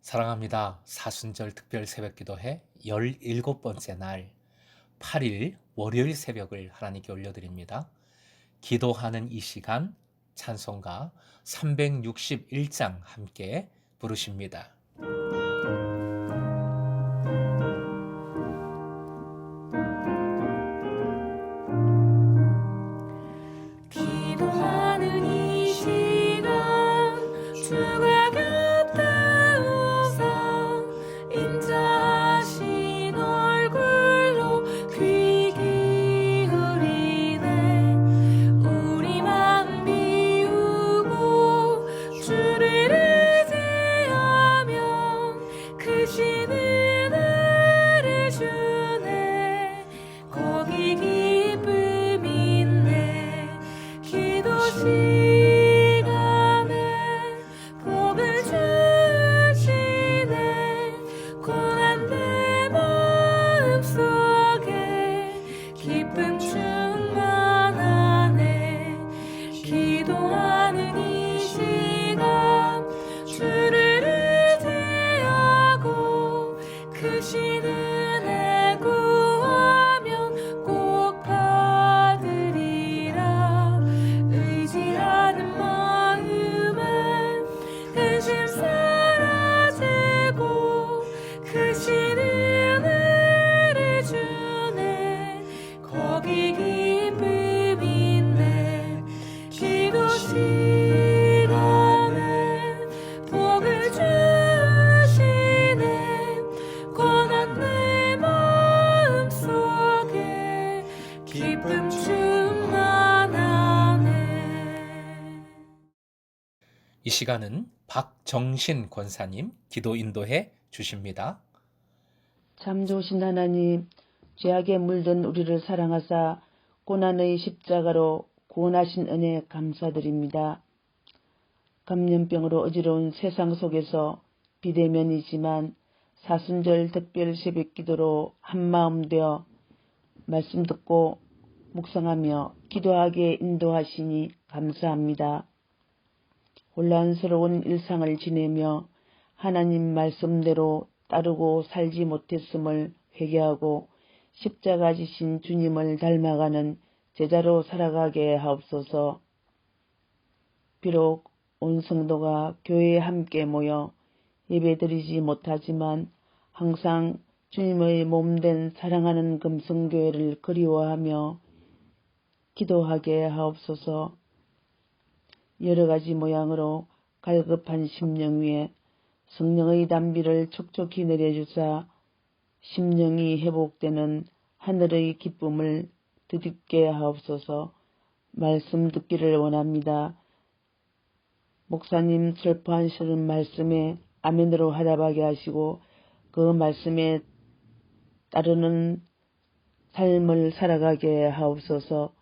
사랑합니다. 사순절 특별 새벽기도회 17번째 날 8일 월요일 새벽을 하나님께 올려드립니다. 기도하는 이 시간 찬송가 361장 함께 부르십니다. 기도하는 이 시간 주가 곁에 오사 인자하신 얼굴로 귀 기울이네. 우리 맘 비우고 주를 의지하면 크신 은혜를 주네. 거기 기쁨 있네. 기도 시간에 복을 주시네. 고난 내 마음속에 기쁨 충만하네. 기도하는 이 시간 주를 의지하고 크신 은혜 구하면 꼭 받으리라. 의지하는 마음에 근심 사라지고 크신 은혜를 주네. 거기 기쁨 있네. 기도 시간에 복을 주시네. 고난 내 마음속에 기쁨 충만하네. 이 시간은 박정신 권사님 기도 인도해 주십니다. 참 좋으신 하나님, 죄악에 물든 우리를 사랑하사 고난의 십자가로 구원하신 은혜 감사드립니다. 감염병으로 어지러운 세상 속에서 비대면이지만 사순절 특별 새벽기도로 한마음 되어 말씀 듣고 묵상하며 기도하게 인도하시니 감사합니다. 혼란스러운 일상을 지내며 하나님 말씀대로 따르고 살지 못했음을 회개하고 십자가 지신 주님을 닮아가는 제자로 살아가게 하옵소서. 비록 온 성도가 교회에 함께 모여 예배드리지 못하지만 항상 주님의 몸된 사랑하는 금성교회를 그리워하며 기도하게 하옵소서. 여러 가지 모양으로 갈급한 심령 위에 성령의 단비를 촉촉히 내려주사 심령이 회복되는 하늘의 기쁨을 드립게 하옵소서. 말씀 듣기를 원합니다. 목사님 설포하시는 말씀에 아멘으로 화답하게 하시고 그 말씀에 따르는 삶을 살아가게 하옵소서.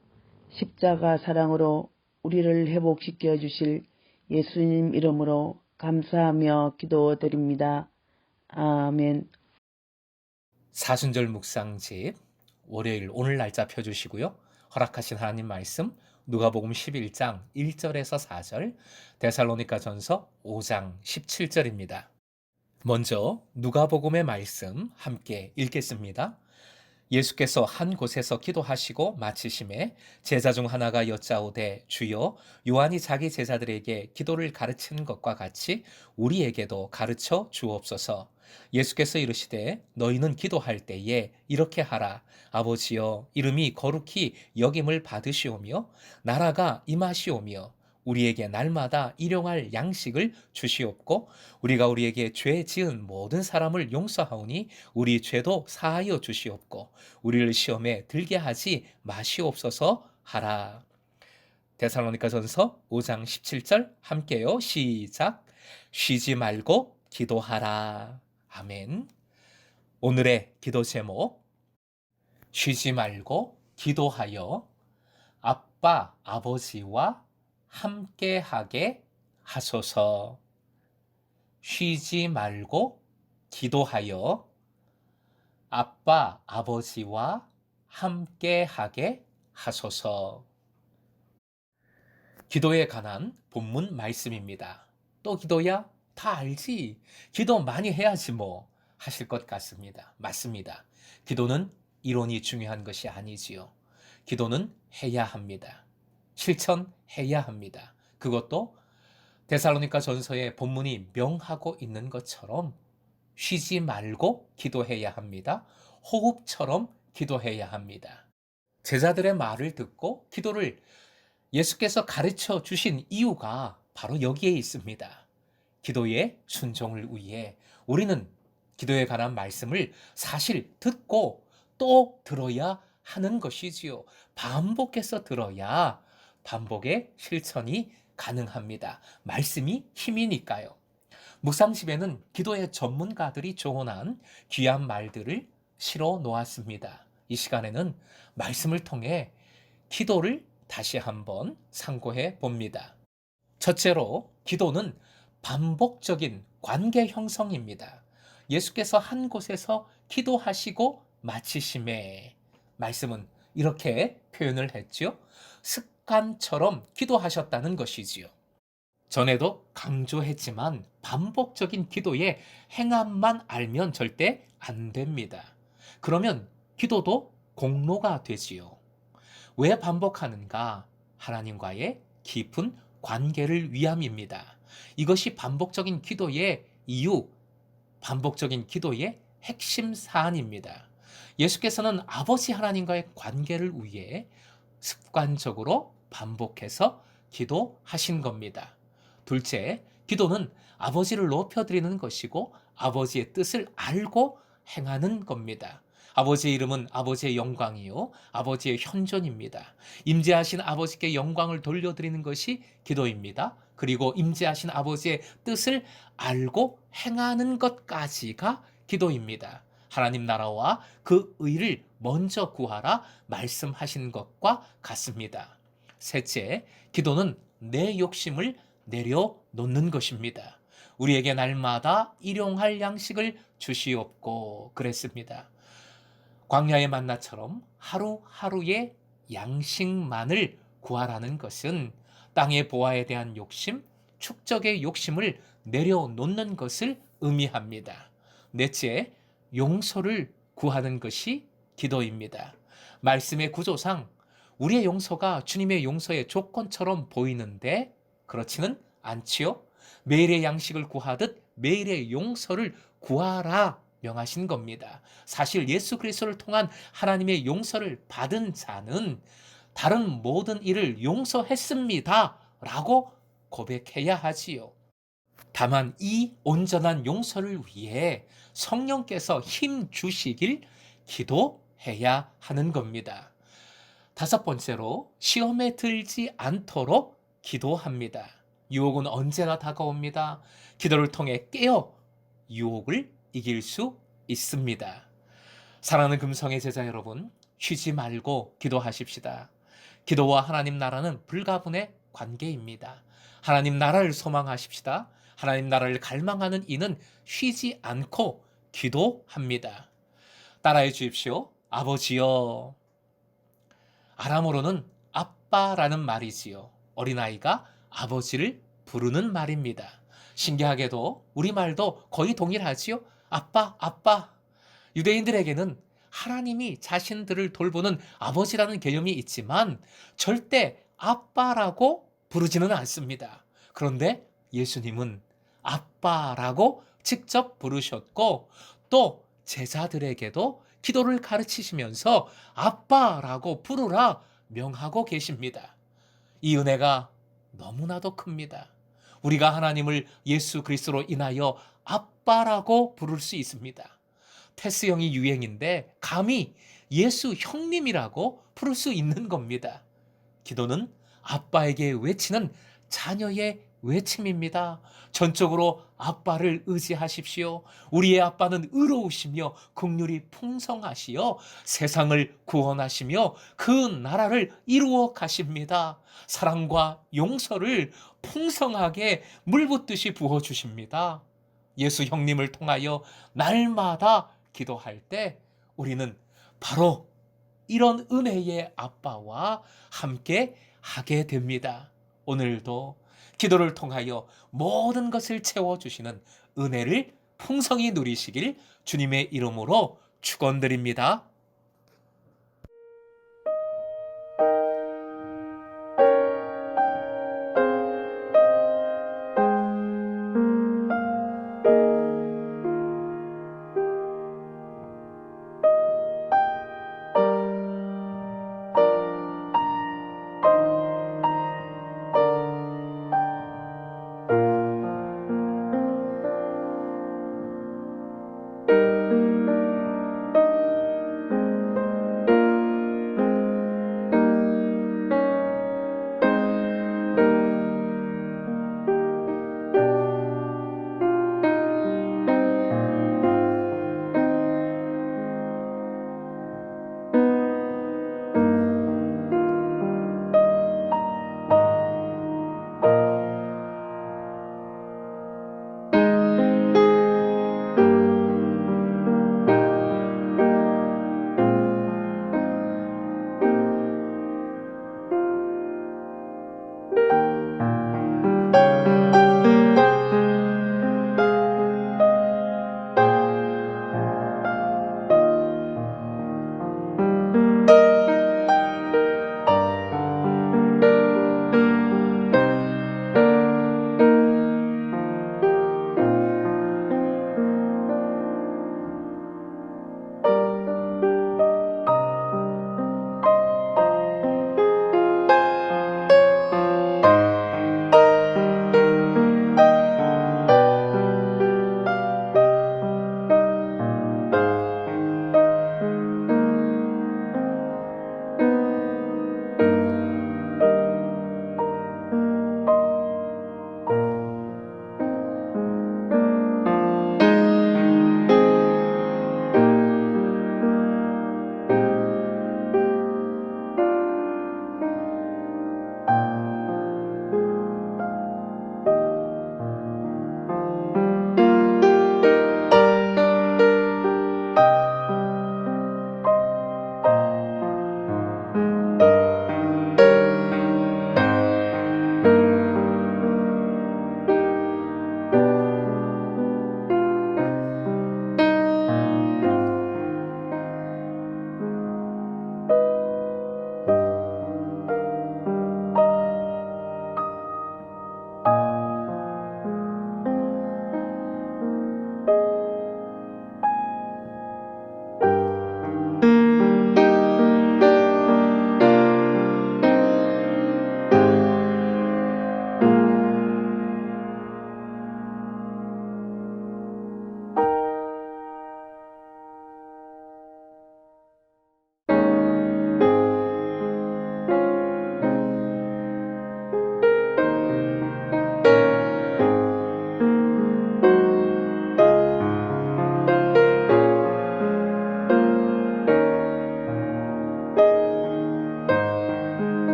십자가 사랑으로 우리를 회복시켜 주실 예수님 이름으로 감사하며 기도드립니다. 아멘. 사순절 묵상집 월요일 오늘 날짜 펴주시고요. 허락하신 하나님 말씀 누가복음 11장 1절에서 4절, 데살로니가전서 5장 17절입니다. 먼저 누가복음의 말씀 함께 읽겠습니다. 예수께서 한 곳에서 기도하시고 마치심에 제자 중 하나가 여짜오되 주여 요한이 자기 제자들에게 기도를 가르치는 것과 같이 우리에게도 가르쳐 주옵소서. 예수께서 이르시되 너희는 기도할 때에 이렇게 하라. 아버지여 이름이 거룩히 여김을 받으시오며 나라가 임하시오며 우리에게 날마다 일용할 양식을 주시옵고 우리가 우리에게 죄 지은 모든 사람을 용서하오니 우리 죄도 사하여 주시옵고 우리를 시험에 들게 하지 마시옵소서 하라. 데살로니가전서 5장 17절 함께요. 시작. 쉬지 말고 기도하라. 아멘. 오늘의 기도 제목 쉬지 말고 기도하여 아빠 아버지와 함께하게 하소서. 쉬지 말고 기도하여 아빠 아버지와 함께하게 하소서. 기도에 관한 본문 말씀입니다. 또 기도야? 다 알지. 기도 많이 해야지 뭐 하실 것 같습니다. 맞습니다. 기도는 이론이 중요한 것이 아니지요. 기도는 해야 합니다. 실천해야 합니다. 그것도 데살로니가 전서의 본문이 명하고 있는 것처럼 쉬지 말고 기도해야 합니다. 호흡처럼 기도해야 합니다. 제자들의 말을 듣고 기도를 예수께서 가르쳐 주신 이유가 바로 여기에 있습니다. 기도의 순종을 위해 우리는 기도에 관한 말씀을 사실 듣고 또 들어야 하는 것이지요. 반복해서 들어야 반복의 실천이 가능합니다. 말씀이 힘이니까요. 묵상집에는 기도의 전문가들이 조언한 귀한 말들을 실어 놓았습니다. 이 시간에는 말씀을 통해 기도를 다시 한번 상고해 봅니다. 첫째로, 기도는 반복적인 관계 형성입니다. 예수께서 한 곳에서 기도하시고 마치심에, 말씀은 이렇게 표현을 했죠. 습관처럼 기도하셨다는 것이지요. 전에도 강조했지만 반복적인 기도의 행함만 알면 절대 안 됩니다. 그러면 기도도 공로가 되지요. 왜 반복하는가? 하나님과의 깊은 관계를 위함입니다. 이것이 반복적인 기도의 이유, 반복적인 기도의 핵심 사안입니다. 예수께서는 아버지 하나님과의 관계를 위해 습관적으로 반복해서 기도하신 겁니다. 둘째, 기도는 아버지를 높여드리는 것이고 아버지의 뜻을 알고 행하는 겁니다. 아버지의 이름은 아버지의 영광이요 아버지의 현존입니다. 임재하신 아버지께 영광을 돌려드리는 것이 기도입니다. 그리고 임재하신 아버지의 뜻을 알고 행하는 것까지가 기도입니다. 하나님 나라와 그 의를 먼저 구하라 말씀하신 것과 같습니다. 셋째, 기도는 내 욕심을 내려놓는 것입니다. 우리에게 날마다 일용할 양식을 주시옵고 그랬습니다. 광야의 만나처럼 하루하루의 양식만을 구하라는 것은 땅의 보화에 대한 욕심, 축적의 욕심을 내려놓는 것을 의미합니다. 넷째, 용서를 구하는 것이 기도입니다. 말씀의 구조상 우리의 용서가 주님의 용서의 조건처럼 보이는데 그렇지는 않지요. 매일의 양식을 구하듯 매일의 용서를 구하라 명하신 겁니다. 사실 예수 그리스도를 통한 하나님의 용서를 받은 자는 다른 모든 일을 용서했습니다 라고 고백해야 하지요. 다만 이 온전한 용서를 위해 성령께서 힘 주시길 기도해야 하는 겁니다. 다섯 번째로, 시험에 들지 않도록 기도합니다. 유혹은 언제나 다가옵니다. 기도를 통해 깨어 유혹을 이길 수 있습니다. 사랑하는 금성의 제자 여러분, 쉬지 말고 기도하십시다. 기도와 하나님 나라는 불가분의 관계입니다. 하나님 나라를 소망하십시다. 하나님 나라를 갈망하는 이는 쉬지 않고 기도합니다. 따라해 주십시오. 아버지여. 아람어로는 아빠라는 말이지요. 어린아이가 아버지를 부르는 말입니다. 신기하게도 우리말도 거의 동일하지요. 아빠, 아빠. 유대인들에게는 하나님이 자신들을 돌보는 아버지라는 개념이 있지만 절대 아빠라고 부르지는 않습니다. 그런데 예수님은 아빠라고 직접 부르셨고 또 제자들에게도 기도를 가르치시면서 아빠라고 부르라 명하고 계십니다. 이 은혜가 너무나도 큽니다. 우리가 하나님을 예수 그리스도로 인하여 아빠라고 부를 수 있습니다. 테스형이 유행인데 감히 예수 형님이라고 부를 수 있는 겁니다. 기도는 아빠에게 외치는 자녀의 외침입니다. 전적으로 아빠를 의지하십시오. 우리의 아빠는 의로우시며 긍휼이 풍성하시어 세상을 구원하시며 그 나라를 이루어 가십니다. 사랑과 용서를 풍성하게 물붓듯이 부어주십니다. 예수 형님을 통하여 날마다 기도할 때 우리는 바로 이런 은혜의 아빠와 함께 하게 됩니다. 오늘도 기도를 통하여 모든 것을 채워주시는 은혜를 풍성히 누리시길 주님의 이름으로 축원드립니다.